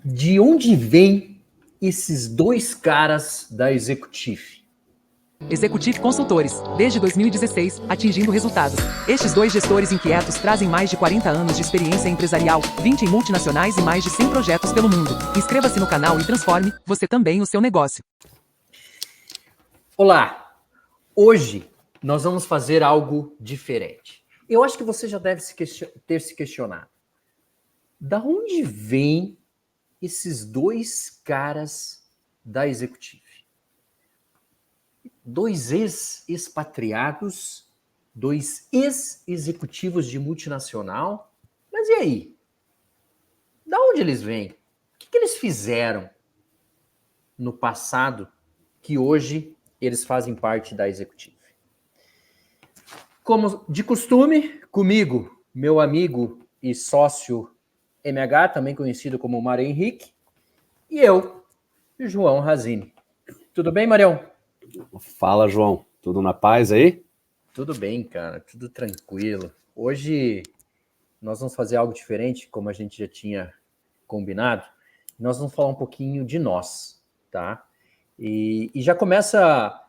De onde vêm esses dois caras da Executive? Executive Consultores, desde 2016, atingindo resultados. Estes dois gestores inquietos trazem mais de 40 anos de experiência empresarial, 20 em multinacionais e mais de 100 projetos pelo mundo. Inscreva-se no canal e transforme, você também, o seu negócio. Olá! Hoje nós vamos fazer algo diferente. Eu acho que você já deve ter se questionado. Da onde vêm esses dois caras da Executive? Dois ex-expatriados, dois ex-executivos de multinacional. Mas e aí? Da onde eles vêm? O que eles fizeram no passado que hoje eles fazem parte da Executive? Como de costume, comigo, meu amigo e sócio MH, também conhecido como Mário Henrique, e eu, João Razini. Tudo bem, Marião? Fala, João. Tudo na paz aí? Tudo bem, cara. Tudo tranquilo. Hoje nós vamos fazer algo diferente, como a gente já tinha combinado. Nós vamos falar um pouquinho de nós, tá? E já começa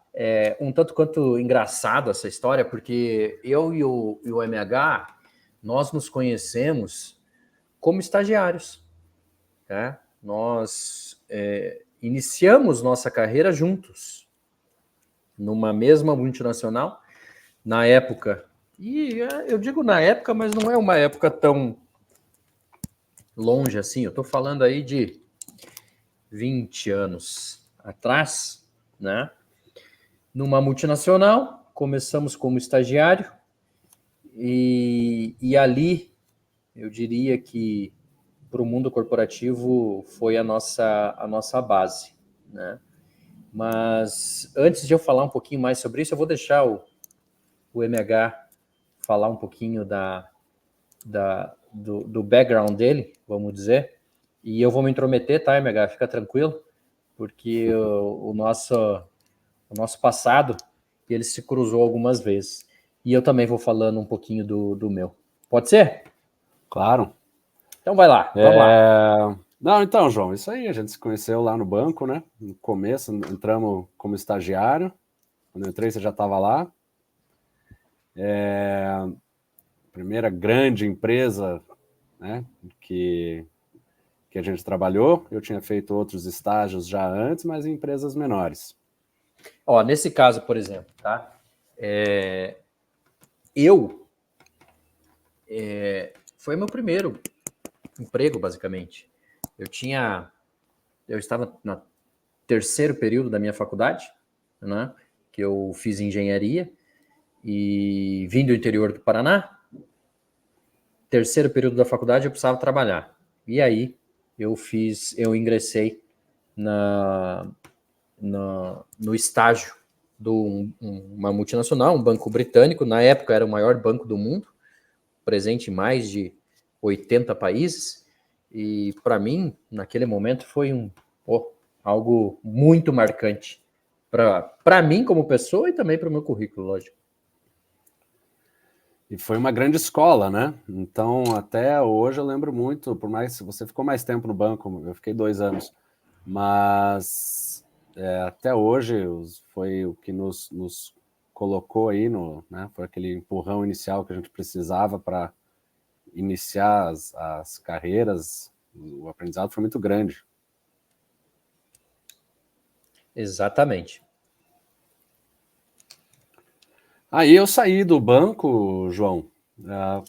um tanto quanto engraçado essa história, porque eu e o MH, nós nos conhecemos como estagiários, tá? Nós iniciamos nossa carreira juntos, numa mesma multinacional, na época, e eu digo na época, mas não é uma época tão longe assim, eu estou falando aí de 20 anos atrás, né? Numa multinacional, começamos como estagiário, e ali eu diria que para o mundo corporativo foi a nossa base, né? Mas antes de eu falar um pouquinho mais sobre isso, eu vou deixar o MH falar um pouquinho do background dele, vamos dizer, e eu vou me intrometer, tá, MH? Fica tranquilo, porque o nosso passado, ele se cruzou algumas vezes. E eu também vou falando um pouquinho do meu. Pode ser? Claro. Então vai lá, vamos lá. Não, então, João, isso aí, a gente se conheceu lá no banco, né? No começo, entramos como estagiário. Quando eu entrei, você já estava lá. Primeira grande empresa, né, que a gente trabalhou. Eu tinha feito outros estágios já antes, mas em empresas menores. Ó, nesse caso, por exemplo, tá? Foi meu primeiro emprego, basicamente. Eu estava no terceiro período da minha faculdade, né? Que eu fiz engenharia e vim do interior do Paraná. Terceiro período da faculdade eu precisava trabalhar. E aí eu ingressei no estágio de uma multinacional, um banco britânico. Na época era o maior banco do mundo, presente em mais de 80 países. E para mim, naquele momento, foi algo muito marcante para mim como pessoa e também para o meu currículo, lógico. E foi uma grande escola, né? Então, até hoje eu lembro muito, por mais que você ficou mais tempo no banco, eu fiquei 2 anos, mas até hoje foi o que nos colocou aí, né? Foi aquele empurrão inicial que a gente precisava para iniciar as carreiras. O aprendizado foi muito grande. Exatamente. Aí eu saí do banco, João,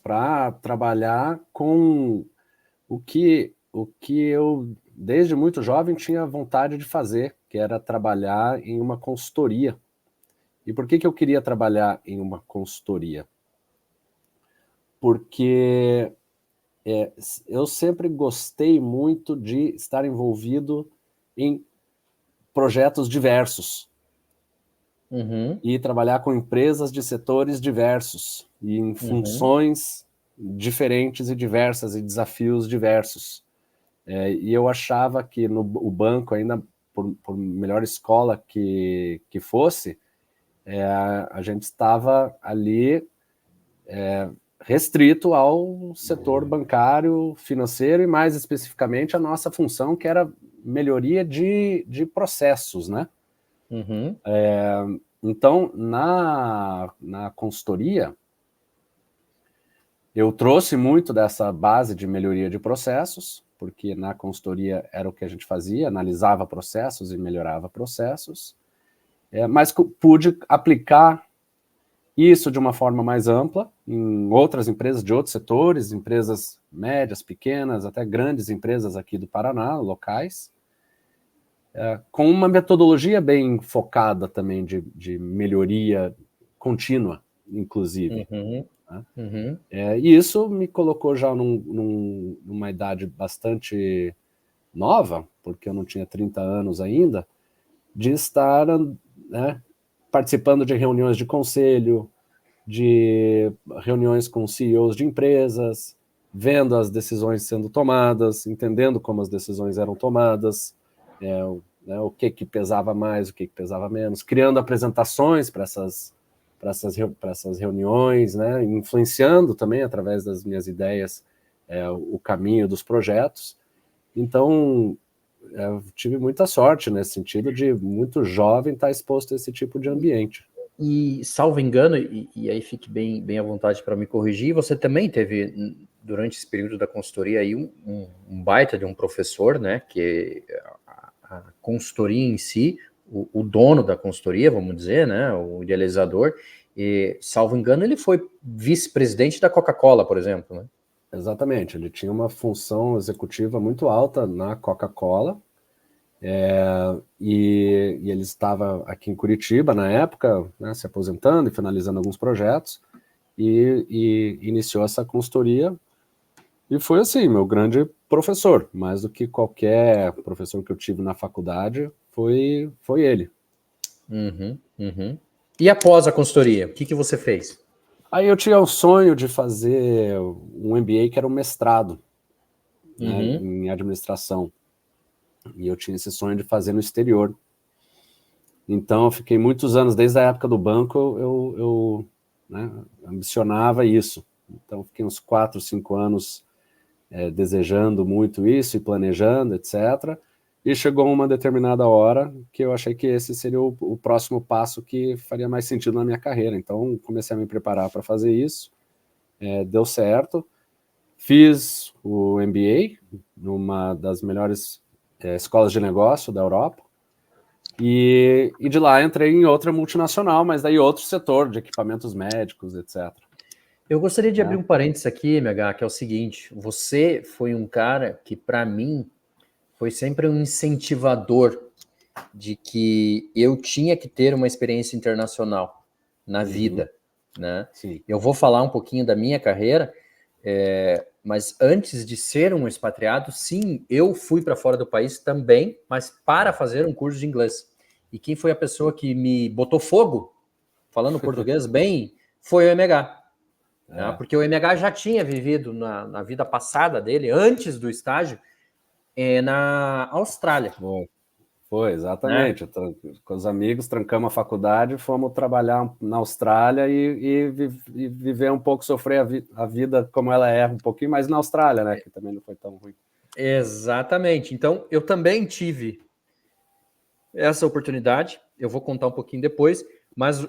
para trabalhar com o que eu, desde muito jovem, tinha vontade de fazer, que era trabalhar em uma consultoria. E por que eu queria trabalhar em uma consultoria? Porque eu sempre gostei muito de estar envolvido em projetos diversos. Uhum. E trabalhar com empresas de setores diversos e em funções diferentes e diversas e desafios diversos. E eu achava que o banco, ainda por melhor escola que fosse, a gente estava ali restrito ao setor bancário, financeiro e, mais especificamente, a nossa função, que era melhoria de processos, né? Uhum. Então, na consultoria, eu trouxe muito dessa base de melhoria de processos, porque na consultoria era o que a gente fazia, analisava processos e melhorava processos, mas pude aplicar isso de uma forma mais ampla em outras empresas de outros setores, empresas médias, pequenas, até grandes empresas aqui do Paraná, locais, com uma metodologia bem focada também de melhoria contínua, inclusive. Uhum. Né? Uhum. E isso me colocou já numa idade bastante nova, porque eu não tinha 30 anos ainda, de estar, né, participando de reuniões de conselho, de reuniões com CEOs de empresas, vendo as decisões sendo tomadas, entendendo como as decisões eram tomadas, né, o que pesava mais, o que pesava menos, criando apresentações para essas reuniões, né, influenciando também através das minhas ideias o caminho dos projetos. Então, eu tive muita sorte nesse sentido de muito jovem estar exposto a esse tipo de ambiente. E, salvo engano, e aí fique bem à vontade para me corrigir, você também teve, durante esse período da consultoria, aí um baita de um professor, né, que a consultoria em si, o dono da consultoria, vamos dizer, né, o idealizador, e, salvo engano, ele foi vice-presidente da Coca-Cola, por exemplo, né? Exatamente, ele tinha uma função executiva muito alta na Coca-Cola, e ele estava aqui em Curitiba na época, né, se aposentando e finalizando alguns projetos, e iniciou essa consultoria, e foi assim, meu grande professor, mais do que qualquer professor que eu tive na faculdade, foi ele. Uhum, uhum. E após a consultoria, o que você fez? Aí eu tinha o sonho de fazer um MBA que era um mestrado, né, em administração, e eu tinha esse sonho de fazer no exterior. Então, eu fiquei muitos anos, desde a época do banco, eu né, ambicionava isso. Então, fiquei uns 4, 5 anos desejando muito isso e planejando, etc. E chegou uma determinada hora que eu achei que esse seria o próximo passo que faria mais sentido na minha carreira. Então, comecei a me preparar para fazer isso. Deu certo. Fiz o MBA numa das melhores escolas de negócio da Europa. E de lá entrei em outra multinacional, mas daí outro setor de equipamentos médicos, etc. Eu gostaria de abrir um parênteses aqui, MH, que é o seguinte: você foi um cara que, para mim, foi sempre um incentivador de que eu tinha que ter uma experiência internacional na vida, né? Sim. Eu vou falar um pouquinho da minha carreira, mas antes de ser um expatriado, sim, eu fui para fora do país também, mas para fazer um curso de inglês. E quem foi a pessoa que me botou fogo, falando português bem, foi o MH. Né? Porque o MH já tinha vivido na vida passada dele, antes do estágio, na Austrália. Foi, exatamente. Né? Com os amigos, trancamos a faculdade, fomos trabalhar na Austrália e viver um pouco, sofrer a vida como ela é, um pouquinho mais na Austrália, né? Que também não foi tão ruim. Exatamente. Então, eu também tive essa oportunidade, eu vou contar um pouquinho depois, mas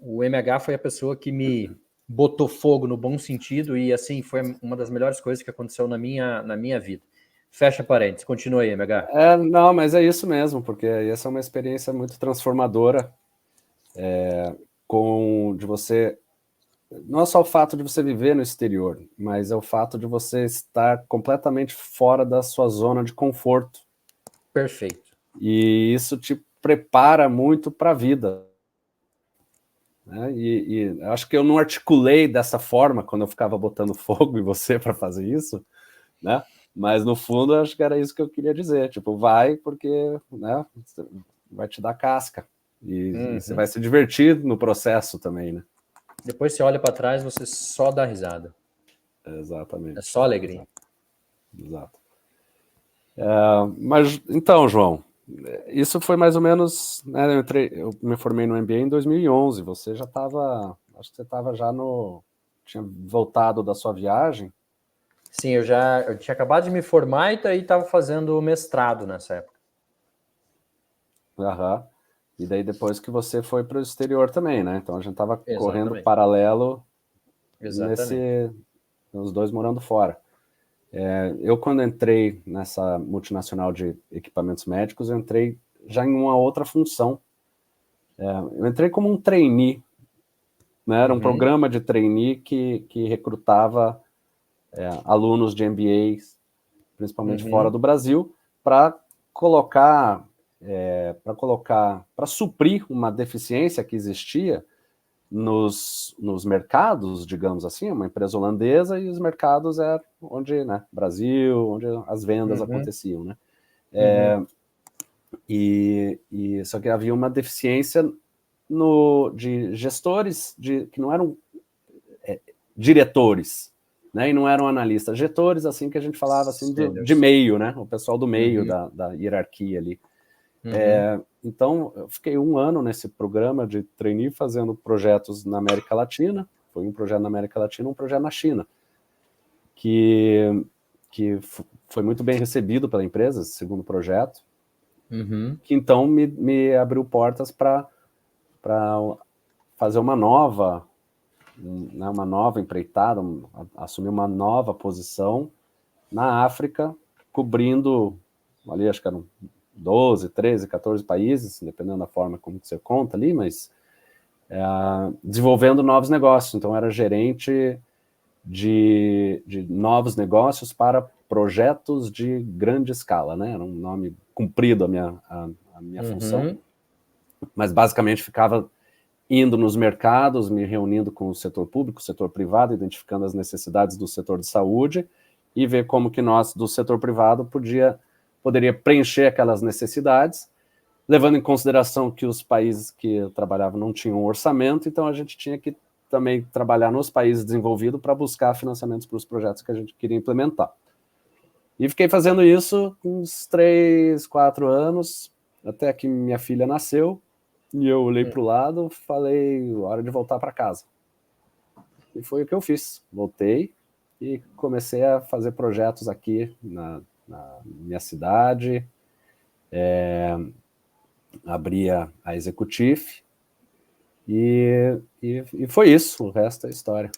o MH foi a pessoa que me botou fogo no bom sentido e, assim, foi uma das melhores coisas que aconteceu na minha vida. Fecha parênteses, continua aí, MH. Não, mas é isso mesmo, porque essa é uma experiência muito transformadora, de você, não é só o fato de você viver no exterior, mas é o fato de você estar completamente fora da sua zona de conforto. Perfeito. E isso te prepara muito para a vida. Né? E acho que eu não articulei dessa forma quando eu ficava botando fogo em você para fazer isso, né? Mas no fundo acho que era isso que eu queria dizer, tipo, vai porque, né, vai te dar casca e você vai se divertir no processo também, né? Depois você olha para trás, você só dá risada. Exatamente. É só alegria. Exato. Mas então, João, isso foi mais ou menos, né, eu me formei no MBA em 2011, você já estava, acho que você estava já no tinha voltado da sua viagem. Sim, eu tinha acabado de me formar e estava fazendo mestrado nessa época. Aham. E daí depois que você foi para o exterior também, né? Então a gente estava correndo Exatamente. paralelo Exatamente. os dois morando fora. Eu, quando entrei nessa multinacional de equipamentos médicos, eu entrei já em uma outra função. Eu entrei como um trainee, né? Era um programa de trainee que recrutava alunos de MBAs, principalmente fora do Brasil, para suprir uma deficiência que existia nos mercados, digamos assim, uma empresa holandesa, e os mercados eram onde, né, Brasil, onde as vendas aconteciam, né? Só que havia uma deficiência de gestores que não eram diretores, né, e não eram analistas, gestores, assim, que a gente falava assim, de meio, né, o pessoal do meio da hierarquia ali. Então, eu fiquei 1 ano nesse programa de trainee fazendo projetos na América Latina. Foi um projeto na América Latina, um projeto na China, que foi muito bem recebido pela empresa, esse segundo projeto, que então me abriu portas para fazer uma nova empreitada, assumir uma nova posição na África, cobrindo, ali acho que eram 12, 13, 14 países, dependendo da forma como você conta ali, mas desenvolvendo novos negócios. Então, era gerente de novos negócios para projetos de grande escala, né? Era um nome comprido a minha função, mas basicamente ficava indo nos mercados, me reunindo com o setor público, o setor privado, identificando as necessidades do setor de saúde e ver como que nós, do setor privado, poderia preencher aquelas necessidades, levando em consideração que os países que eu trabalhava não tinham orçamento, então a gente tinha que também trabalhar nos países desenvolvidos para buscar financiamentos para os projetos que a gente queria implementar. E fiquei fazendo isso uns 3, 4 anos, até que minha filha nasceu, e eu olhei para o lado, falei, hora de voltar para casa. E foi o que eu fiz. Voltei e comecei a fazer projetos aqui na minha cidade, abri a Executive, e foi isso, o resto é história.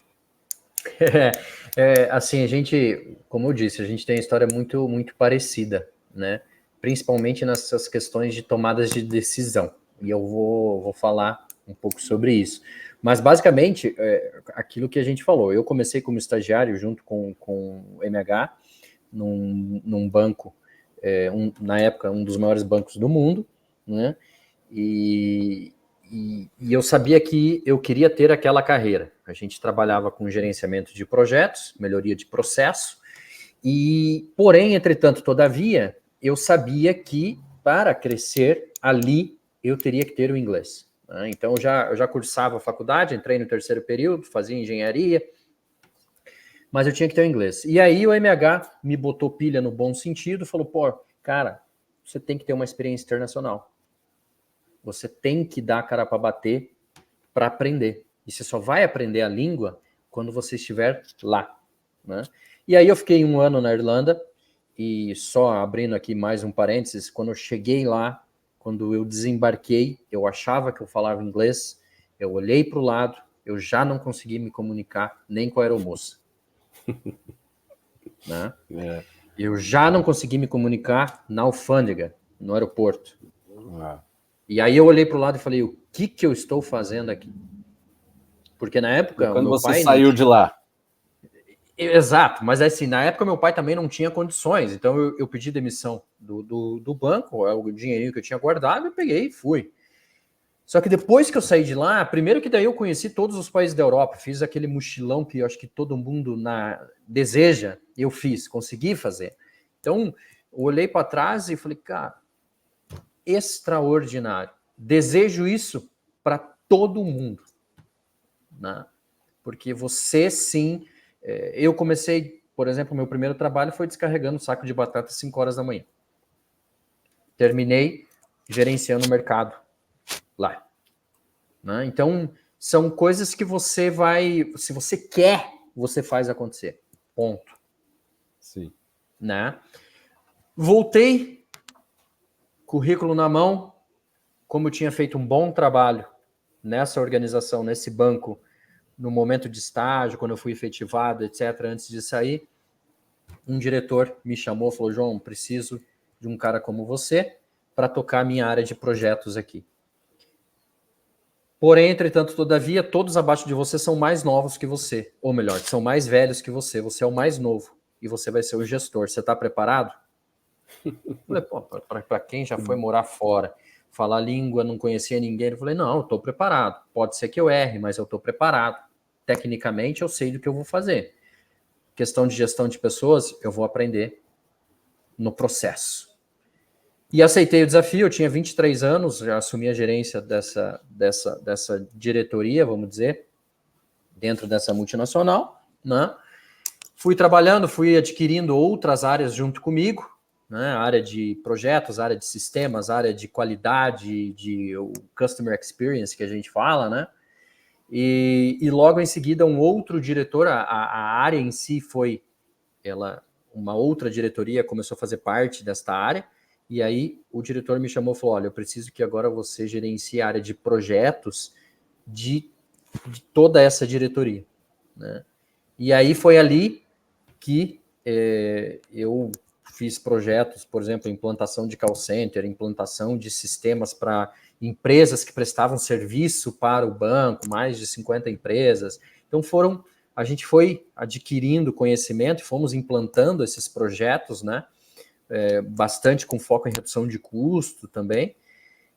Assim, a gente, como eu disse, a gente tem uma história muito, muito parecida, né? Principalmente nessas questões de tomadas de decisão. E eu vou falar um pouco sobre isso. Mas, basicamente, aquilo que a gente falou. Eu comecei como estagiário junto com o MH, num banco, na época, um dos maiores bancos do mundo, né? E eu sabia que eu queria ter aquela carreira. A gente trabalhava com gerenciamento de projetos, melhoria de processo, porém, entretanto, todavia, eu sabia que para crescer ali, eu teria que ter o inglês. Né? Então, eu já cursava a faculdade, entrei no 3º período, fazia engenharia, mas eu tinha que ter o inglês. E aí o MH me botou pilha no bom sentido, falou, pô, cara, você tem que ter uma experiência internacional. Você tem que dar a cara para bater para aprender. E você só vai aprender a língua quando você estiver lá. Né? E aí eu fiquei 1 ano na Irlanda, e só abrindo aqui mais um parênteses, quando eu cheguei lá, quando eu desembarquei, eu achava que eu falava inglês, eu olhei para o lado, eu já não consegui me comunicar nem com a aeromoça. Né? Eu já não consegui me comunicar na alfândega, no aeroporto. E aí eu olhei para o lado e falei, o que eu estou fazendo aqui? Porque na época... Quando você saiu de lá? Exato, mas assim, na época meu pai também não tinha condições, então eu pedi demissão do banco, o dinheirinho que eu tinha guardado, eu peguei e fui. Só que depois que eu saí de lá, primeiro que daí eu conheci todos os países da Europa, fiz aquele mochilão que eu acho que todo mundo deseja, eu fiz, consegui fazer. Então, eu olhei para trás e falei, cara, extraordinário. Desejo isso para todo mundo. Né? Porque você sim... Eu comecei, por exemplo, meu primeiro trabalho foi descarregando um saco de batata às 5 horas da manhã. Terminei gerenciando o mercado lá. Né? Então, são coisas que você vai, se você quer, você faz acontecer. Ponto. Sim. Né? Voltei, currículo na mão, como eu tinha feito um bom trabalho nessa organização, nesse banco, no momento de estágio, quando eu fui efetivado, etc., antes de sair, um diretor me chamou e falou, João, preciso de um cara como você para tocar a minha área de projetos aqui. Porém, entretanto, todavia, todos abaixo de você são mais novos que você, ou melhor, são mais velhos que você é o mais novo, e você vai ser o gestor. Você está preparado? Falei, pô, para quem já foi morar fora, falar língua, não conhecia ninguém, eu falei, não, eu estou preparado. Pode ser que eu erre, mas eu estou preparado. Tecnicamente, eu sei do que eu vou fazer. Questão de gestão de pessoas, eu vou aprender no processo. E aceitei o desafio, eu tinha 23 anos, já assumi a gerência dessa diretoria, vamos dizer, dentro dessa multinacional, né? Fui trabalhando, fui adquirindo outras áreas junto comigo, né? Área de projetos, área de sistemas, área de qualidade, de customer experience que a gente fala, né? E logo em seguida um outro diretor, a área em si foi, uma outra diretoria começou a fazer parte desta área, e aí o diretor me chamou e falou, olha, eu preciso que agora você gerencie a área de projetos de toda essa diretoria, né? E aí foi ali que eu fiz projetos, por exemplo, implantação de call center, implantação de sistemas para empresas que prestavam serviço para o banco, mais de 50 empresas. Então a gente foi adquirindo conhecimento, fomos implantando esses projetos, né? Bastante com foco em redução de custo também.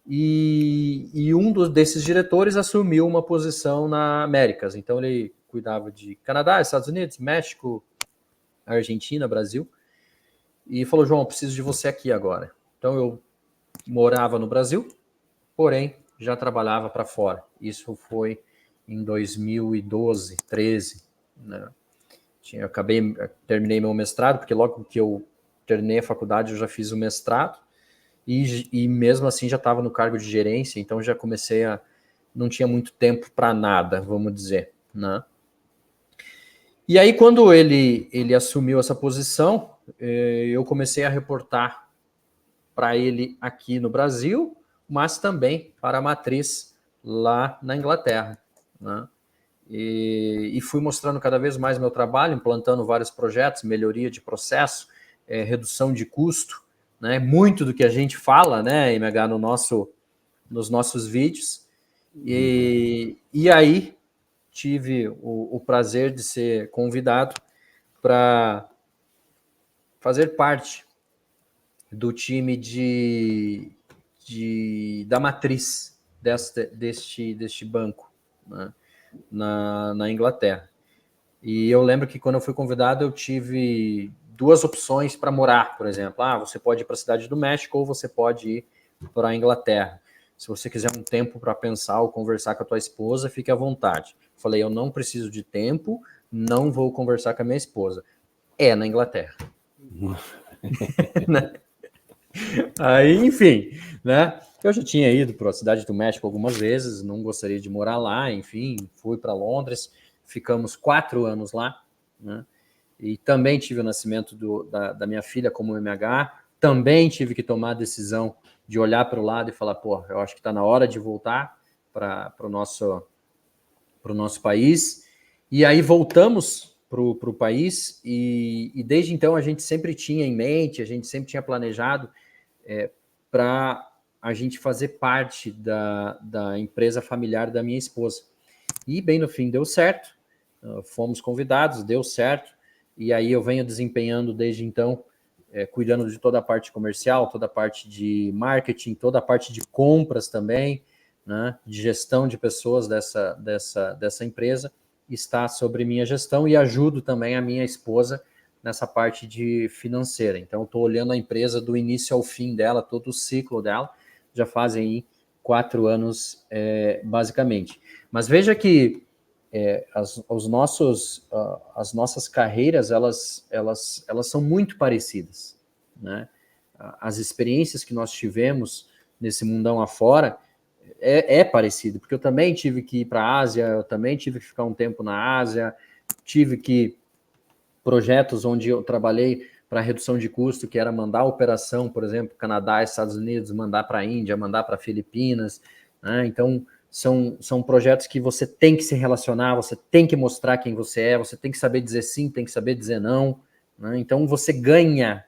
E um desses diretores assumiu uma posição na Américas. Então ele cuidava de Canadá, Estados Unidos, México, Argentina, Brasil. E falou, João, eu preciso de você aqui agora. Então eu morava no Brasil, porém já trabalhava para fora. Isso foi em 2012, 13, né? Terminei meu mestrado, porque logo que eu terminei a faculdade eu já fiz o mestrado, e mesmo assim já estava no cargo de gerência, então já comecei não tinha muito tempo para nada, vamos dizer, né? E aí quando ele assumiu essa posição, eu comecei a reportar para ele aqui no Brasil, mas também para a matriz lá na Inglaterra, né? E fui mostrando cada vez mais meu trabalho, implantando vários projetos, melhoria de processo, redução de custo, né? Muito do que a gente fala, né, MH, nos nossos vídeos. E aí tive o prazer de ser convidado para fazer parte do time da matriz deste banco, né, na Inglaterra. E eu lembro que quando eu fui convidado, eu tive duas opções para morar, por exemplo. Você pode ir para a Cidade do México ou você pode ir para a Inglaterra. Se você quiser um tempo para pensar ou conversar com a tua esposa, fique à vontade. Falei, eu não preciso de tempo, não vou conversar com a minha esposa. Na Inglaterra. Aí, enfim, né? Eu já tinha ido para a Cidade do México algumas vezes, não gostaria de morar lá, enfim, fui para Londres, ficamos 4 anos lá, né? E também tive o nascimento da minha filha como MH, também tive que tomar a decisão de olhar para o lado e falar, pô, eu acho que está na hora de voltar para o nosso país. E aí voltamos para o país e desde então a gente sempre tinha em mente, a gente sempre tinha planejado para a gente fazer parte da empresa familiar da minha esposa. E bem no fim deu certo, fomos convidados, deu certo, e aí eu venho desempenhando desde então, cuidando de toda a parte comercial, toda a parte de marketing, toda a parte de compras também, né, de gestão de pessoas dessa empresa, está sobre minha gestão e ajudo também a minha esposa nessa parte de financeira. Então, estou olhando a empresa do início ao fim dela, todo o ciclo dela, já fazem aí 4 anos, basicamente. Mas veja que as nossas carreiras, elas são muito parecidas, né? As experiências que nós tivemos nesse mundão afora é parecido, porque eu também tive que ir para a Ásia, eu também tive que ficar um tempo na Ásia, tive que projetos onde eu trabalhei para redução de custo, que era mandar operação, por exemplo, Canadá, Estados Unidos, mandar para a Índia, mandar para Filipinas, né? Então, são projetos que você tem que se relacionar, você tem que mostrar quem você é, você tem que saber dizer sim, tem que saber dizer não, né? Então, você ganha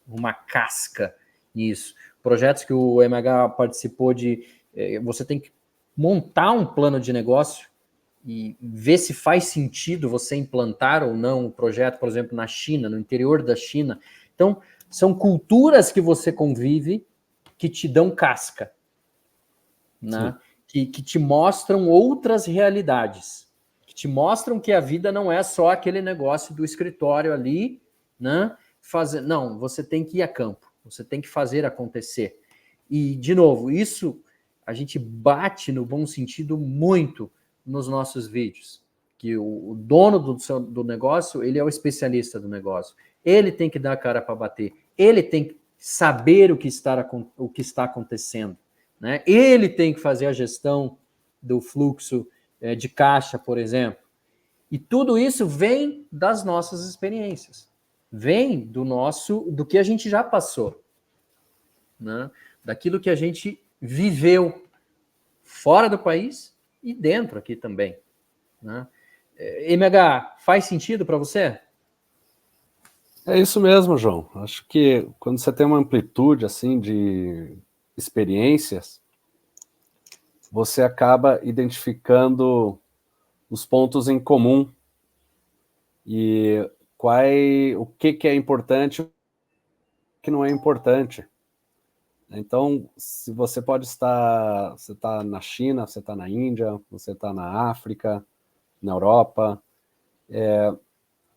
uma casca nisso. Projetos que o MH participou de, você tem que montar um plano de negócio e ver se faz sentido você implantar ou não o projeto, por exemplo, na China, no interior da China. Então, são culturas que você convive que te dão casca, né? Que te mostram outras realidades, que te mostram que a vida não é só aquele negócio do escritório ali, né? Não, você tem que ir a campo, você tem que fazer acontecer. E, de novo, isso a gente bate no bom sentido muito nos nossos vídeos, que o dono do negócio, ele é o especialista do negócio. Ele tem que dar a cara para bater. Ele tem que saber o que está acontecendo, né? Ele tem que fazer a gestão do fluxo de caixa, por exemplo. E tudo isso vem das nossas experiências. Vem do que a gente já passou, né? Daquilo que a gente viveu fora do país e dentro aqui também, né? MH, faz sentido para você? É isso mesmo, João. Acho que quando você tem uma amplitude assim de experiências, você acaba identificando os pontos em comum e o que é importante e o que não é importante. Então, se você pode estar, você está na China, você está na Índia, você está na África, na Europa,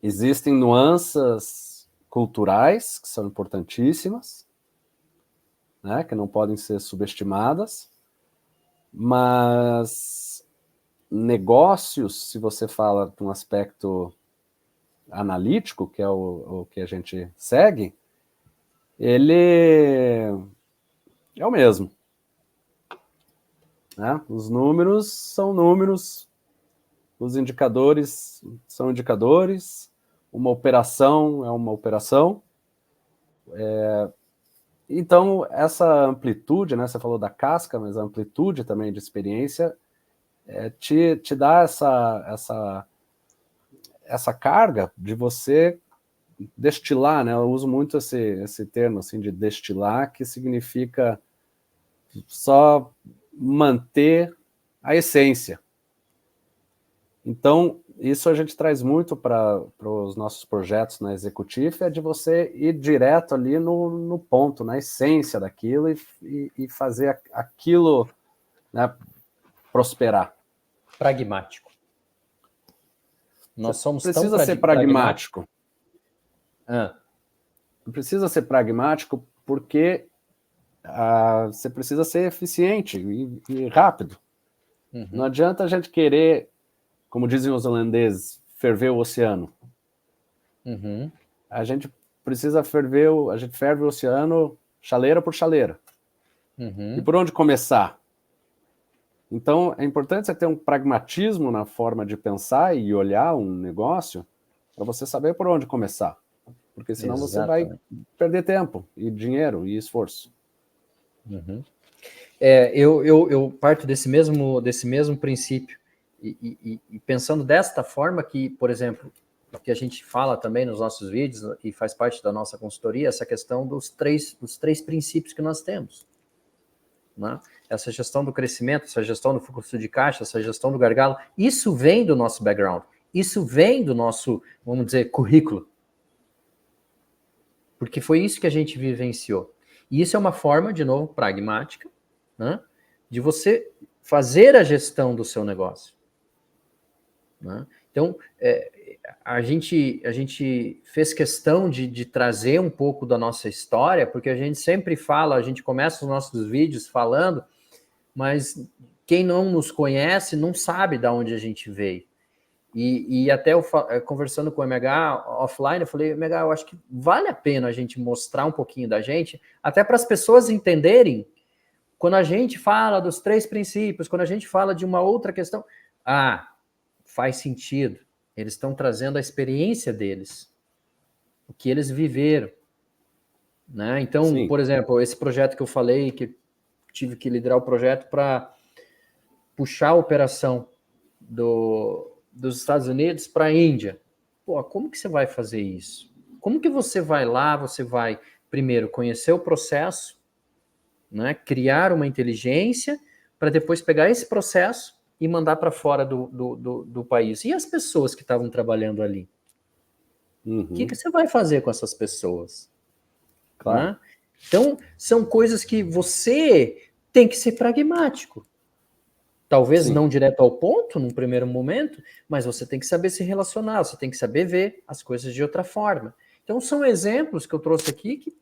existem nuances culturais que são importantíssimas, né, que não podem ser subestimadas, mas negócios, se você fala de um aspecto analítico, que é o que a gente segue, ele é o mesmo, né? Os números são números, os indicadores são indicadores, uma operação é uma operação. Então, essa amplitude, né? Você falou da casca, mas a amplitude também de experiência te dá essa carga de você destilar, né? Eu uso muito esse termo assim, de destilar, que significa só manter a essência. Então, isso a gente traz muito para os nossos projetos na Executive, é de você ir direto ali no ponto, na essência daquilo e fazer aquilo, né, prosperar. Pragmático. Nós somos tão precisa ser pragmático. Precisa ser pragmático porque você precisa ser eficiente e rápido. Uhum. Não adianta a gente querer, como dizem os holandeses, ferver o oceano. Uhum. A gente precisa a gente ferve o oceano chaleira por chaleira. Uhum. E por onde começar? Então, é importante você ter um pragmatismo na forma de pensar e olhar um negócio para você saber por onde começar. Porque senão Exatamente. Você vai perder tempo e dinheiro e esforço. Uhum. Eu parto desse mesmo princípio e pensando desta forma que, por exemplo, que a gente fala também nos nossos vídeos e faz parte da nossa consultoria, essa questão dos três princípios que nós temos, né? Essa gestão do crescimento, essa gestão do fluxo de caixa, essa gestão do gargalo, isso vem do nosso background, isso vem do nosso, vamos dizer, currículo, porque foi isso que a gente vivenciou. E isso é uma forma, de novo, pragmática, né, de você fazer a gestão do seu negócio, né? Então, a gente fez questão de trazer um pouco da nossa história, porque a gente sempre fala, a gente começa os nossos vídeos falando, mas quem não nos conhece não sabe de onde a gente veio. E até eu conversando com o MH offline, eu falei, MH, eu acho que vale a pena a gente mostrar um pouquinho da gente, até para as pessoas entenderem quando a gente fala dos 3 princípios, quando a gente fala de uma outra questão, faz sentido. Eles estão trazendo a experiência deles, o que eles viveram, né? Então, Sim. por exemplo, esse projeto que eu falei, que tive que liderar o projeto para puxar a operação dos Estados Unidos para a Índia. Pô, como que você vai fazer isso? Como que você vai lá, você vai, primeiro, conhecer o processo, né? Criar uma inteligência, para depois pegar esse processo e mandar para fora do país. E as pessoas que estavam trabalhando ali? O que você vai fazer com essas pessoas? Claro. Né? Então, são coisas que você tem que ser pragmático. Talvez Sim. não direto ao ponto, num primeiro momento, mas você tem que saber se relacionar, você tem que saber ver as coisas de outra forma. Então, são exemplos que eu trouxe aqui que,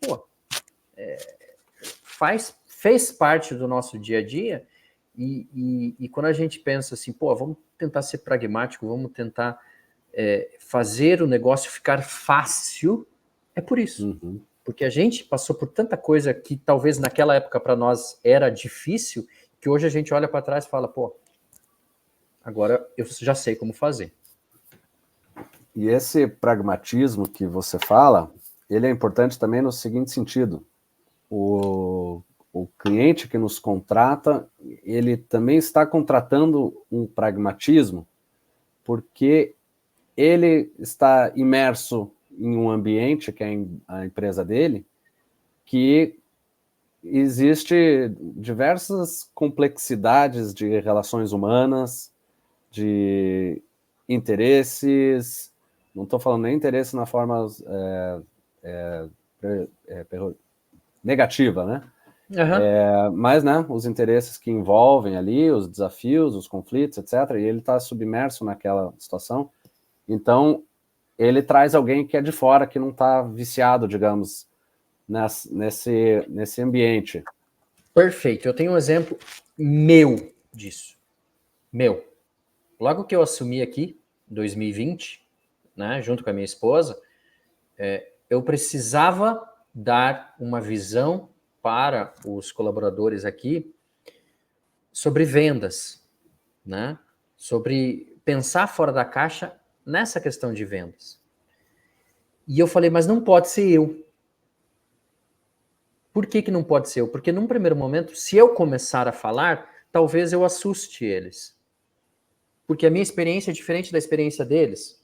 fez parte do nosso dia a dia, e quando a gente pensa assim, vamos tentar ser pragmático, vamos tentar fazer o negócio ficar fácil, é por isso. Porque a gente passou por tanta coisa que talvez naquela época para nós era difícil, que hoje a gente olha para trás e fala, agora eu já sei como fazer. E esse pragmatismo que você fala, ele é importante também no seguinte sentido. O cliente que nos contrata, ele também está contratando um pragmatismo porque ele está imerso em um ambiente, que é a empresa dele, que existe diversas complexidades de relações humanas, de interesses, não estou falando nem interesse na forma negativa, né? Mas, né, os interesses que envolvem ali, os desafios, os conflitos, etc., e ele está submerso naquela situação. Então, ele traz alguém que é de fora, que não está viciado, digamos, nesse ambiente. Perfeito. Eu tenho um exemplo meu disso. Meu. Logo que eu assumi aqui, em 2020, né, junto com a minha esposa, eu precisava dar uma visão para os colaboradores aqui sobre vendas, né? Sobre pensar fora da caixa nessa questão de vendas. E eu falei, mas não pode ser eu. Por que não pode ser eu? Porque num primeiro momento, se eu começar a falar, talvez eu assuste eles. Porque a minha experiência é diferente da experiência deles.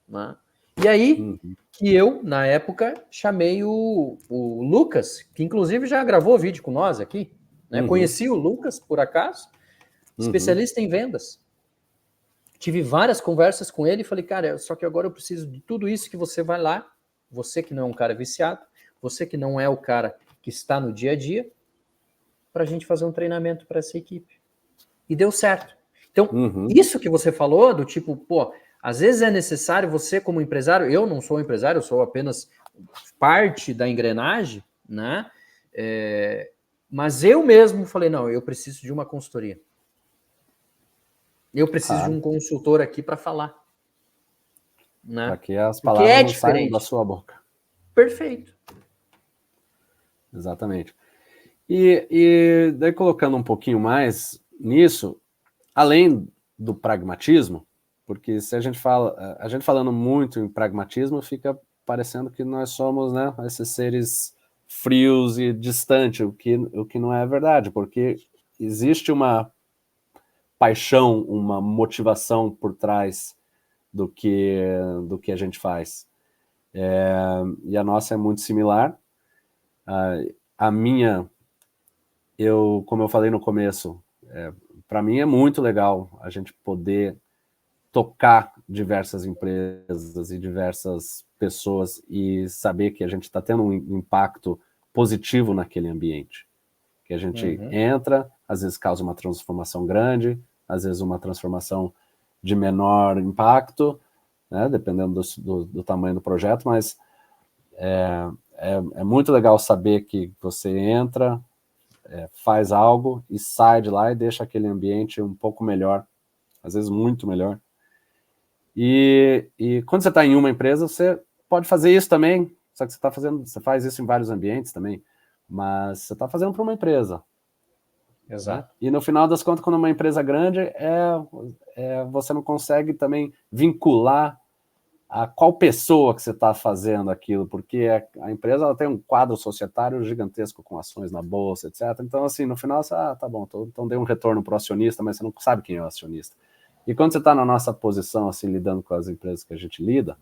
Né? E aí, que eu, na época, chamei o Lucas, que inclusive já gravou vídeo com nós aqui. Né? Conheci o Lucas, por acaso, especialista em vendas. Tive várias conversas com ele e falei, cara, só que agora eu preciso de tudo isso que você vai lá, você que não é um cara viciado, você que não é o cara que está no dia a dia, para a gente fazer um treinamento para essa equipe. E deu certo. Então, isso que você falou, do tipo, às vezes é necessário você como empresário, eu não sou empresário, eu sou apenas parte da engrenagem, né? Mas eu mesmo falei, não, eu preciso de uma consultoria. Eu preciso de um consultor aqui para falar. Né? Para que as palavras não saiam da sua boca. Perfeito. Exatamente. E daí colocando um pouquinho mais nisso, além do pragmatismo, porque se a gente falando muito em pragmatismo, fica parecendo que nós somos, né, esses seres frios e distantes, o que não é verdade, porque existe uma paixão, uma motivação por trás do que a gente faz. E a nossa é muito similar. A minha, como eu falei no começo, para mim é muito legal a gente poder tocar diversas empresas e diversas pessoas e saber que a gente está tendo um impacto positivo naquele ambiente. Que a gente entra, às vezes causa uma transformação grande, às vezes uma transformação de menor impacto, né, dependendo do tamanho do projeto, mas é muito legal saber que você entra, faz algo e sai de lá e deixa aquele ambiente um pouco melhor, às vezes muito melhor. E quando você está em uma empresa, você pode fazer isso também, só que você faz isso em vários ambientes também. mas você está fazendo para uma empresa. Exato. Né? E no final das contas, quando uma empresa grande, você não consegue também vincular a qual pessoa que você está fazendo aquilo, porque a empresa ela tem um quadro societário gigantesco com ações na bolsa, etc. Então, assim, no final, você, tá bom, então dei um retorno para o acionista, mas você não sabe quem é o acionista. E quando você está na nossa posição, assim, lidando com as empresas que a gente lida,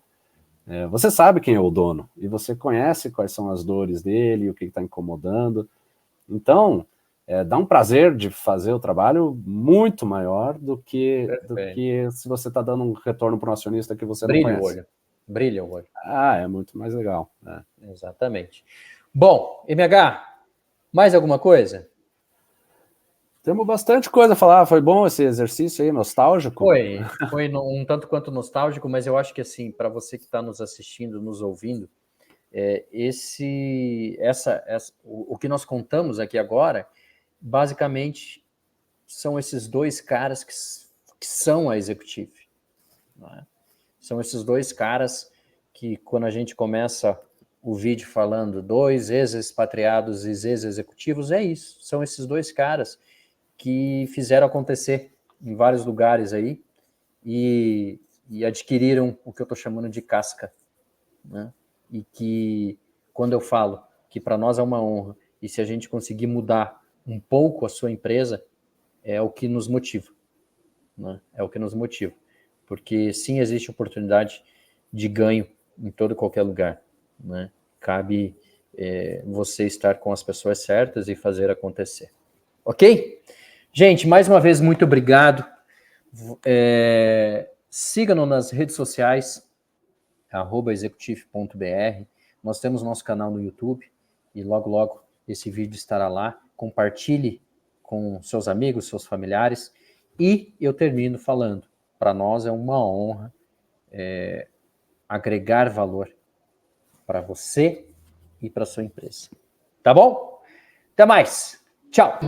você sabe quem é o dono, e você conhece quais são as dores dele, o que está incomodando. Então, dá um prazer de fazer o trabalho muito maior do que se você está dando um retorno para um acionista que você não conhece. Brilha o olho. É muito mais legal. Exatamente. Bom, MH, mais alguma coisa? Temos bastante coisa a falar. Foi bom esse exercício aí, nostálgico? Foi um tanto quanto nostálgico, mas eu acho que, assim, para você que está nos assistindo, nos ouvindo, o que nós contamos aqui agora, basicamente, são esses dois caras que são a Executive. Né? São esses dois caras que, quando a gente começa o vídeo falando 2 ex-expatriados e ex-executivos, é isso. São esses dois caras que fizeram acontecer em vários lugares aí e adquiriram o que eu estou chamando de casca. Né? E que, quando eu falo que para nós é uma honra, e se a gente conseguir mudar um pouco a sua empresa, é o que nos motiva. Né? É o que nos motiva. Porque sim, existe oportunidade de ganho em todo e qualquer lugar. Né? Cabe você estar com as pessoas certas e fazer acontecer. Ok? Gente, mais uma vez, muito obrigado. Siga-nos nas redes sociais, @executive.br. Nós temos nosso canal no YouTube e logo, logo esse vídeo estará lá. Compartilhe com seus amigos, seus familiares. E eu termino falando, para nós é uma honra agregar valor para você e para sua empresa. Tá bom? Até mais. Tchau.